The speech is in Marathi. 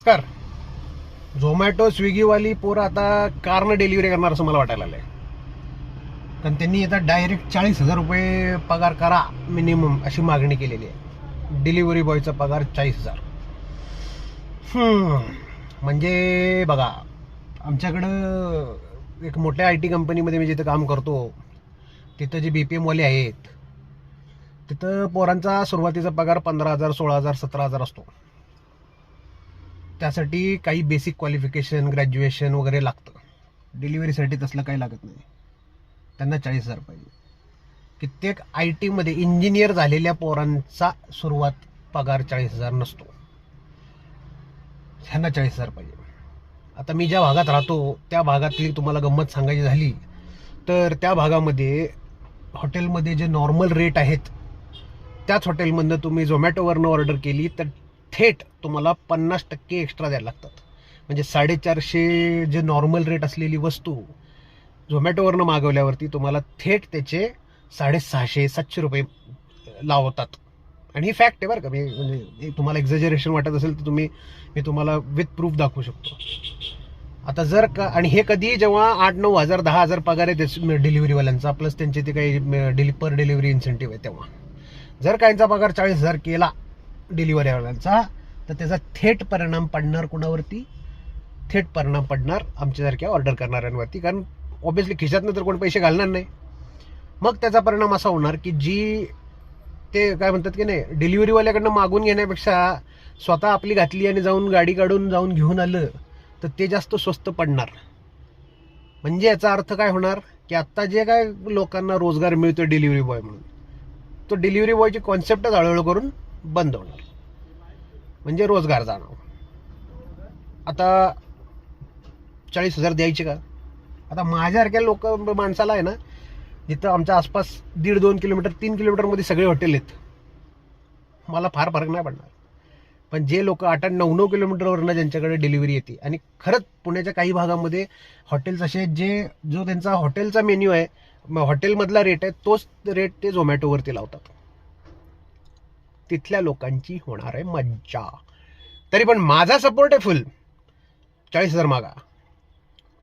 कर झोमॅटो स्विगीवाली पोरं आता कारनं डिलिव्हरी करणार असं मला वाटायला लागलंय. कारण त्यांनी आता डायरेक्ट 40,000 रुपये पगार करा मिनिमम अशी मागणी केलेली आहे. डिलिव्हरी बॉयचा पगार 40,000. म्हणजे बघा, आमच्याकडं एक मोठ्या IT कंपनीमध्ये मी जिथं काम करतो तिथं जे BPM वाले आहेत तिथं पोरांचा सुरुवातीचा पगार 15,000, 16,000, 17,000 असतो. त्यासाठी काही बेसिक क्वालिफिकेशन, ग्रॅज्युएशन वगैरे लागतं. डिलिव्हरीसाठी तसलं काही लागत नाही. त्यांना 40,000 पाहिजे. कित्येक IT मध्ये इंजिनियर झालेल्या पोरांचा सुरुवात पगार 40,000 नसतो. ह्यांना 40,000 पाहिजे. आता मी ज्या भागात राहतो त्या भागातली तुम्हाला गंमत सांगायची झाली तर त्या भागामध्ये हॉटेलमध्ये जे नॉर्मल रेट आहेत त्याच हॉटेलमधनं तुम्ही झोमॅटोवरनं ऑर्डर केली तर थेट तुम्हाला 50% एक्स्ट्रा द्यायला लागतात. म्हणजे 450 जे नॉर्मल रेट असलेली वस्तू झोमॅटोवरनं मागवल्यावरती तुम्हाला थेट त्याचे 650-700 रुपये लावतात. आणि ही फॅक्ट आहे बरं का. म्हणजे तुम्हाला एक्झॅजरेशन वाटत असेल तर मी तुम्हाला विथ प्रूफ दाखवू शकतो. आता जर का, आणि हे कधी जेव्हा 8-9 हजार 10 हजार पगार आहे डिलिव्हरीवाल्यांचा प्लस त्यांचे ते काही पर डिलिव्हरी इन्सेंटिव्ह आहे, तेव्हा जर का यांचा पगार 40,000 केला डिलिव्हरीवाल्यांचा तर त्याचा थेट परिणाम पडणार कुणावरती? थेट परिणाम पडणार आमच्यासारख्या ऑर्डर करणाऱ्यांवरती. कारण ऑब्व्हियसली खिशातनं तर कोण पैसे घालणार नाही. मग त्याचा परिणाम असा होणार की जी ते काय म्हणतात की नाही, डिलिव्हरीवाल्याकडनं मागून घेण्यापेक्षा स्वतः आपली घातली आणि जाऊन गाडी काढून जाऊन घेऊन आलं तर ते जास्त स्वस्त पडणार. म्हणजे याचा अर्थ काय होणार की आत्ता जे काय लोकांना रोजगार मिळतोय डिलिव्हरी बॉय म्हणून, तो डिलिव्हरी बॉयची कॉन्सेप्टच हळूहळू करून बंद होणार. म्हणजे रोजगार जाणार. आता 40,000 द्यायचे का? आता माझ्यासारख्या माणसाला आहे ना, जिथं आमच्या आसपास 1.5-2 किलोमीटर 3 किलोमीटरमध्ये सगळे हॉटेल आहेत, मला फार फरक नाही पडणार. पण जे लोक 8-9 किलोमीटरवरनं ज्यांच्याकडे डिलिव्हरी येते, आणि खरंच पुण्याच्या काही भागामध्ये हॉटेल्स असे जो त्यांचा हॉटेलचा मेन्यू आहे, हॉटेलमधला रेट आहे तोच रेट ते झोमॅटोवरती लावतात. तिथल्या लोकांची होणार आहे मज्जा. तरी पण माझा सपोर्ट आहे फुल. 40,000 मागा.